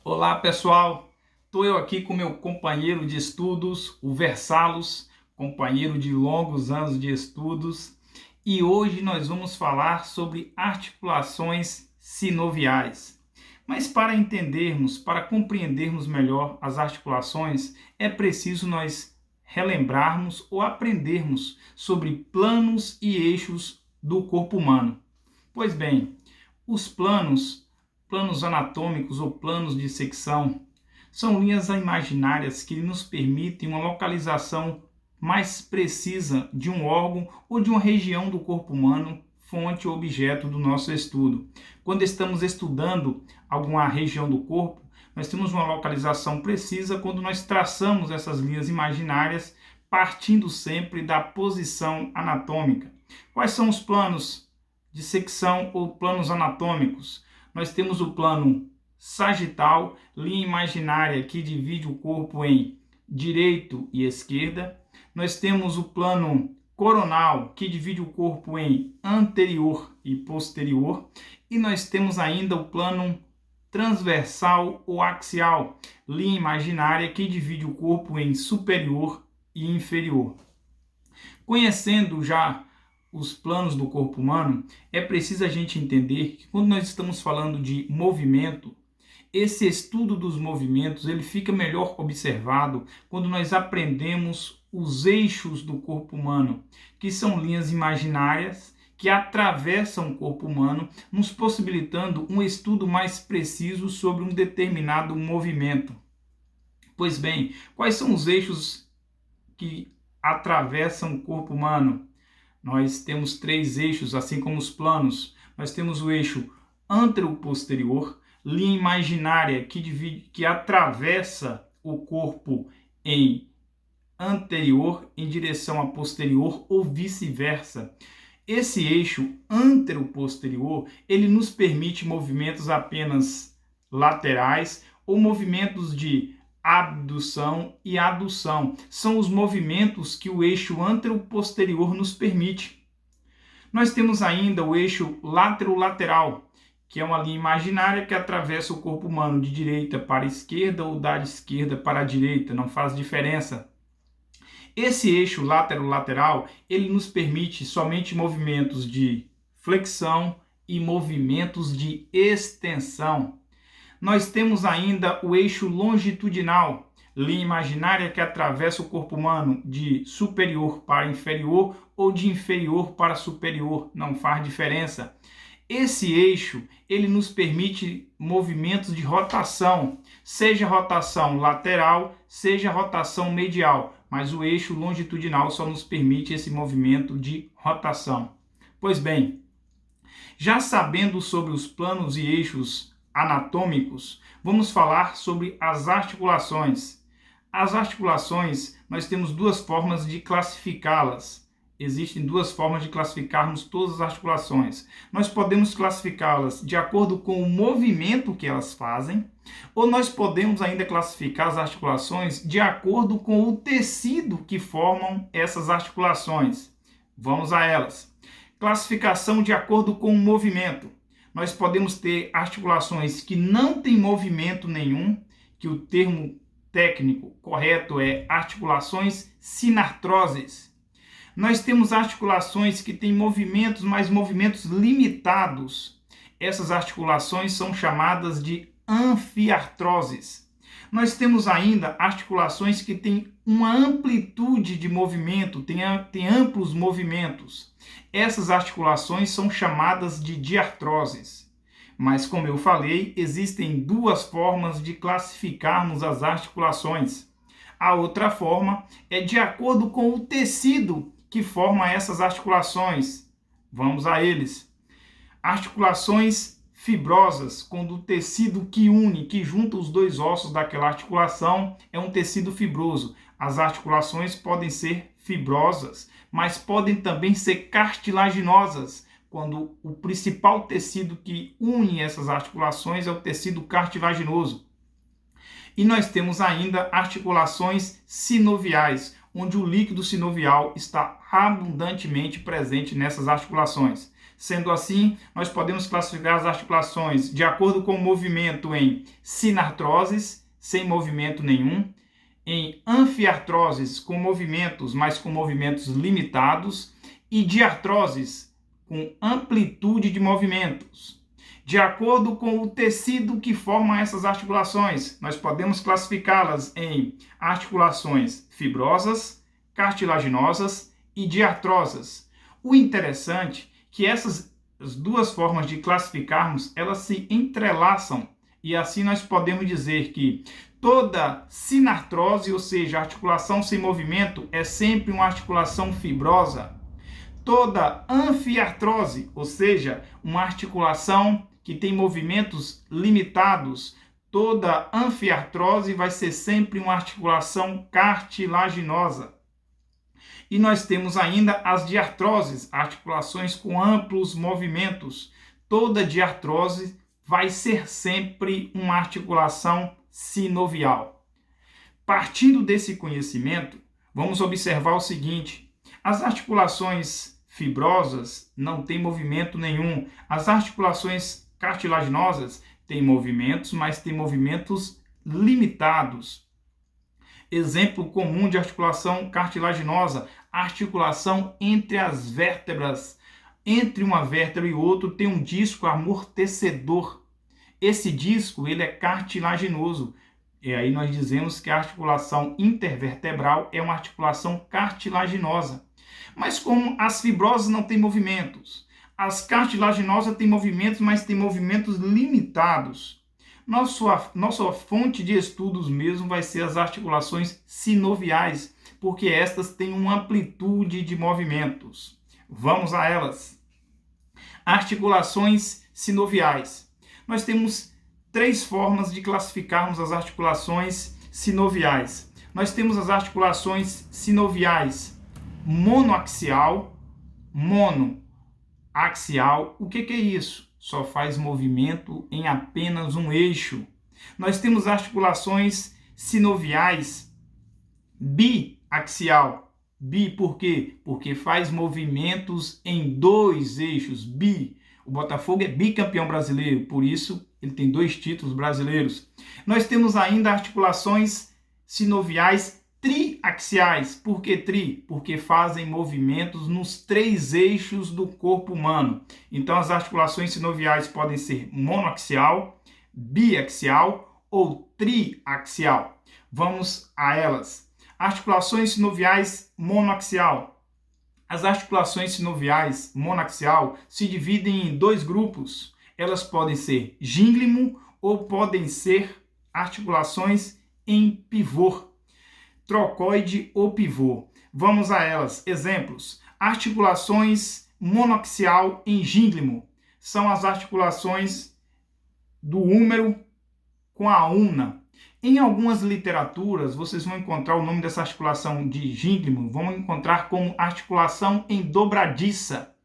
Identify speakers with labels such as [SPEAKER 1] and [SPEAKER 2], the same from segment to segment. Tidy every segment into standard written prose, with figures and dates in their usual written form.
[SPEAKER 1] Olá pessoal, estou eu aqui com meu companheiro de estudos, o Versalos, companheiro de longos anos de estudos, e hoje nós vamos falar sobre articulações sinoviais. Mas para entendermos, para compreendermos melhor as articulações, é preciso nós relembrarmos ou aprendermos sobre planos e eixos do corpo humano. Pois bem, os planos anatômicos ou planos de secção, são linhas imaginárias que nos permitem uma localização mais precisa de um órgão ou de uma região do corpo humano, fonte ou objeto do nosso estudo. Quando estamos estudando alguma região do corpo, nós temos uma localização precisa quando nós traçamos essas linhas imaginárias partindo sempre da posição anatômica. Quais são os planos de secção ou planos anatômicos? Nós temos o plano sagital, linha imaginária que divide o corpo em direito e esquerda. Nós temos o plano coronal, que divide o corpo em anterior e posterior. E nós temos ainda o plano transversal ou axial, linha imaginária que divide o corpo em superior e inferior. Conhecendo já os planos do corpo humano, é preciso a gente entender que quando nós estamos falando de movimento, esse estudo dos movimentos ele fica melhor observado quando nós aprendemos os eixos do corpo humano, que são linhas imaginárias que atravessam o corpo humano, nos possibilitando um estudo mais preciso sobre um determinado movimento. Pois bem, quais são os eixos que atravessam o corpo humano? Nós temos 3 eixos, assim como os planos. Nós temos o eixo antero-posterior, linha imaginária que atravessa o corpo em anterior em direção a posterior ou vice-versa. Esse eixo antero-posterior, ele nos permite movimentos apenas laterais ou movimentos de abdução e adução. São os movimentos que o eixo antero-posterior nos permite. Nós temos ainda o eixo lateral, que é uma linha imaginária que atravessa o corpo humano de direita para a esquerda ou da esquerda para a direita, não faz diferença. Esse eixo lateral, ele nos permite somente movimentos de flexão e movimentos de extensão. Nós temos ainda o eixo longitudinal, linha imaginária que atravessa o corpo humano de superior para inferior ou de inferior para superior, não faz diferença. Esse eixo, ele nos permite movimentos de rotação, seja rotação lateral, seja rotação medial, mas o eixo longitudinal só nos permite esse movimento de rotação. Pois bem, já sabendo sobre os planos e eixos anatômicos, vamos falar sobre as articulações. As articulações, nós temos 2 formas de classificá-las. Existem 2 formas de classificarmos todas as articulações. Nós podemos classificá-las de acordo com o movimento que elas fazem, ou nós podemos ainda classificar as articulações de acordo com o tecido que formam essas articulações. Vamos a elas. Classificação de acordo com o movimento. Nós podemos ter articulações que não têm movimento nenhum, que o termo técnico correto é articulações sinartroses. Nós temos articulações que têm movimentos, mas movimentos limitados. Essas articulações são chamadas de anfiartroses. Nós temos ainda articulações que têm uma amplitude de movimento, têm amplos movimentos. Essas articulações são chamadas de diartroses. Mas, como eu falei, existem 2 formas de classificarmos as articulações. A outra forma é de acordo com o tecido que forma essas articulações. Vamos a eles. Articulações fibrosas, quando o tecido que une, que junta os 2 ossos daquela articulação, é um tecido fibroso. As articulações podem ser fibrosas, mas podem também ser cartilaginosas, quando o principal tecido que une essas articulações é o tecido cartilaginoso. E nós temos ainda articulações sinoviais, onde o líquido sinovial está abundantemente presente nessas articulações. Sendo assim, nós podemos classificar as articulações de acordo com o movimento em sinartroses, sem movimento nenhum, em anfiartroses, com movimentos, mas com movimentos limitados, e diartroses, com amplitude de movimentos. De acordo com o tecido que forma essas articulações, nós podemos classificá-las em articulações fibrosas, cartilaginosas e diartrosas. O interessante é que essas duas formas de classificarmos, elas se entrelaçam, e assim nós podemos dizer que toda sinartrose, ou seja, articulação sem movimento, é sempre uma articulação fibrosa. Toda anfiartrose, ou seja, uma articulação que tem movimentos limitados, toda anfiartrose vai ser sempre uma articulação cartilaginosa. E nós temos ainda as diartroses, articulações com amplos movimentos. Toda diartrose vai ser sempre uma articulação sinovial. Partindo desse conhecimento, vamos observar o seguinte: as articulações fibrosas não têm movimento nenhum. As articulações cartilaginosas têm movimentos, mas têm movimentos limitados. Exemplo comum de articulação cartilaginosa: articulação entre as vértebras. Entre uma vértebra e outra tem um disco amortecedor. Esse disco ele é cartilaginoso. E aí nós dizemos que a articulação intervertebral é uma articulação cartilaginosa. Mas como as fibrosas não têm movimentos, as cartilaginosas têm movimentos, mas têm movimentos limitados. Nossa fonte de estudos mesmo vai ser as articulações sinoviais, porque estas têm uma amplitude de movimentos. Vamos a elas. Articulações sinoviais. Nós temos 3 formas de classificarmos as articulações sinoviais. Nós temos as articulações sinoviais monoaxial, monoaxial. O que é isso? Só faz movimento em apenas um eixo. Nós temos articulações sinoviais biaxial. Bi por quê? Porque faz movimentos em 2 eixos. Bi. O Botafogo é bicampeão brasileiro, por isso ele tem 2 títulos brasileiros. Nós temos ainda articulações sinoviais triaxiais. Por que tri? Porque fazem movimentos nos 3 eixos do corpo humano. Então as articulações sinoviais podem ser monoaxial, biaxial ou triaxial. Vamos a elas. Articulações sinoviais monoaxial. As articulações sinoviais monoaxial se dividem em 2 grupos. Elas podem ser gínglimo ou podem ser articulações em pivô, trocoide ou pivô. Vamos a elas. Exemplos: articulações monoaxial em gínglimo são as articulações do húmero com a ulna. Em algumas literaturas, vocês vão encontrar o nome dessa articulação de gínglimo, vão encontrar como articulação em dobradiça.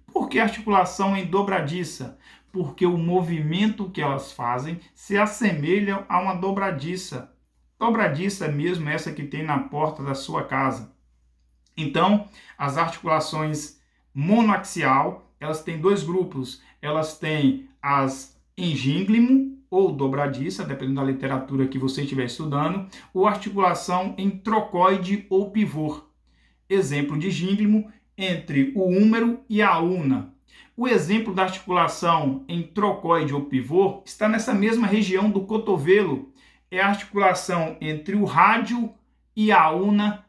[SPEAKER 1] Por que articulação em dobradiça? Porque o movimento que elas fazem se assemelha a uma dobradiça. Dobradiça mesmo essa que tem na porta da sua casa. Então, as articulações monoaxial, elas têm 2 grupos. Elas têm as em gínglimo ou dobradiça, dependendo da literatura que você estiver estudando, ou articulação em trocoide ou pivô. Exemplo de gínglimo entre o húmero e a ulna. O exemplo da articulação em trocoide ou pivô está nessa mesma região do cotovelo. É a articulação entre o rádio e a ulna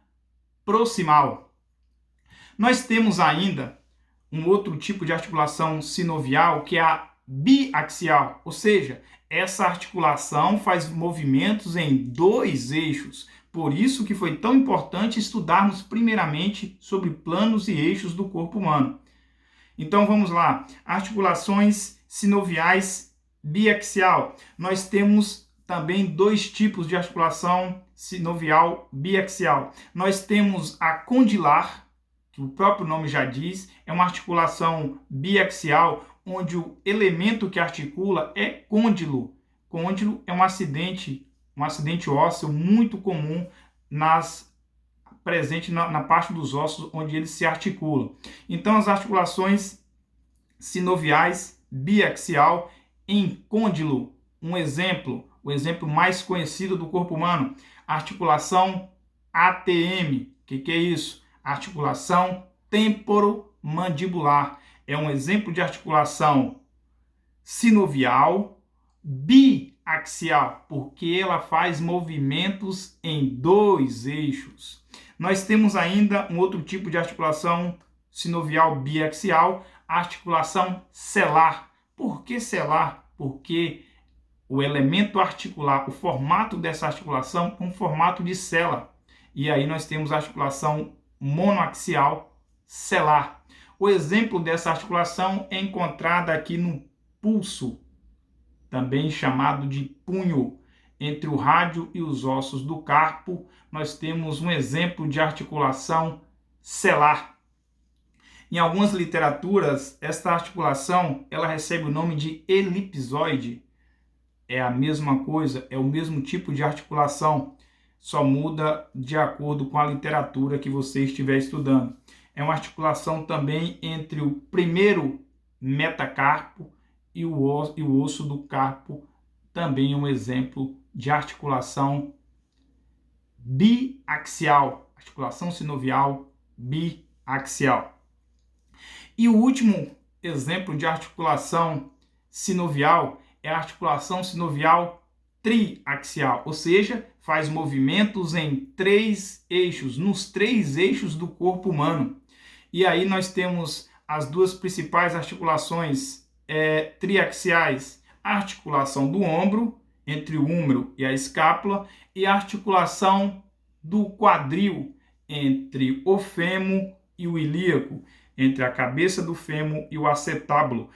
[SPEAKER 1] proximal. Nós temos ainda um outro tipo de articulação sinovial, que é a biaxial, ou seja, essa articulação faz movimentos em 2 eixos. Por isso que foi tão importante estudarmos primeiramente sobre planos e eixos do corpo humano. Então vamos lá, articulações sinoviais biaxial. Nós temos também 2 tipos de articulação sinovial biaxial. Nós temos a condilar, que o próprio nome já diz, é uma articulação biaxial, onde o elemento que articula é côndilo. Côndilo é um acidente ósseo muito comum presente na parte dos ossos onde eles se articulam. Então as articulações sinoviais, biaxial, em côndilo. Um exemplo, o exemplo mais conhecido do corpo humano, articulação ATM. O que é isso? Articulação temporomandibular. É um exemplo de articulação sinovial biaxial, porque ela faz movimentos em dois eixos. Nós temos ainda um outro tipo de articulação sinovial biaxial, a articulação celar. Por que celar? Porque o elemento articular, o formato dessa articulação é um formato de cela. E aí nós temos a articulação monoaxial celar. O exemplo dessa articulação é encontrada aqui no pulso, também chamado de punho, entre o rádio e os ossos do carpo. Nós temos um exemplo de articulação celar. Em algumas literaturas, esta articulação ela recebe o nome de elipsoide. É a mesma coisa, é o mesmo tipo de articulação, só muda de acordo com a literatura que você estiver estudando. É uma articulação também entre o primeiro metacarpo e o osso do carpo, também é um exemplo de articulação biaxial, articulação sinovial biaxial. E o último exemplo de articulação sinovial é a articulação sinovial triaxial, ou seja, faz movimentos em três eixos, nos três eixos do corpo humano. E aí nós temos as duas principais articulações triaxiais, a articulação do ombro, entre o húmero e a escápula, e a articulação do quadril, entre o fêmur e o ilíaco, entre a cabeça do fêmur e o acetábulo.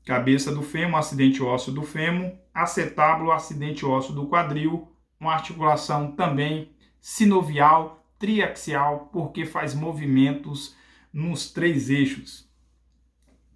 [SPEAKER 1] Cabeça do fêmur, acidente ósseo do fêmur, acetábulo, acidente ósseo do quadril, uma articulação também sinovial, triaxial, porque faz movimentos nos três eixos.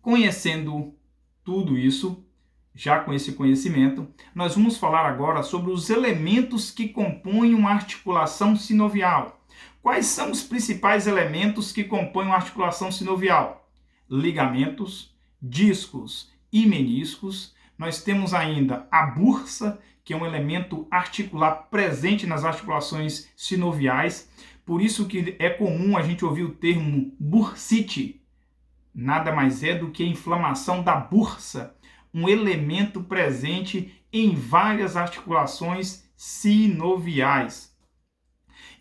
[SPEAKER 1] Conhecendo tudo isso, já com esse conhecimento, nós vamos falar agora sobre os elementos que compõem uma articulação sinovial. Quais são os principais elementos que compõem uma articulação sinovial? Ligamentos, discos e meniscos. Nós temos ainda a bursa, que é um elemento articular presente nas articulações sinoviais. Por isso que é comum a gente ouvir o termo bursite. Nada mais é do que a inflamação da bursa, um elemento presente em várias articulações sinoviais.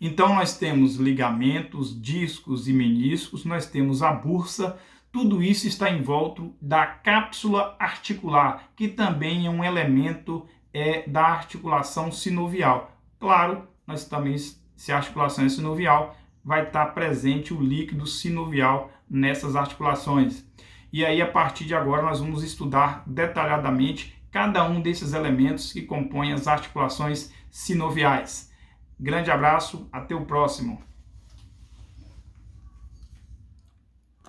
[SPEAKER 1] Então nós temos ligamentos, discos e meniscos, nós temos a bursa, tudo isso está em volta da cápsula articular, que também é um elemento da articulação sinovial. Claro, nós também, se a articulação é sinovial, vai estar presente o líquido sinovial nessas articulações. E aí, a partir de agora, nós vamos estudar detalhadamente cada um desses elementos que compõem as articulações sinoviais. Grande abraço, até o próximo!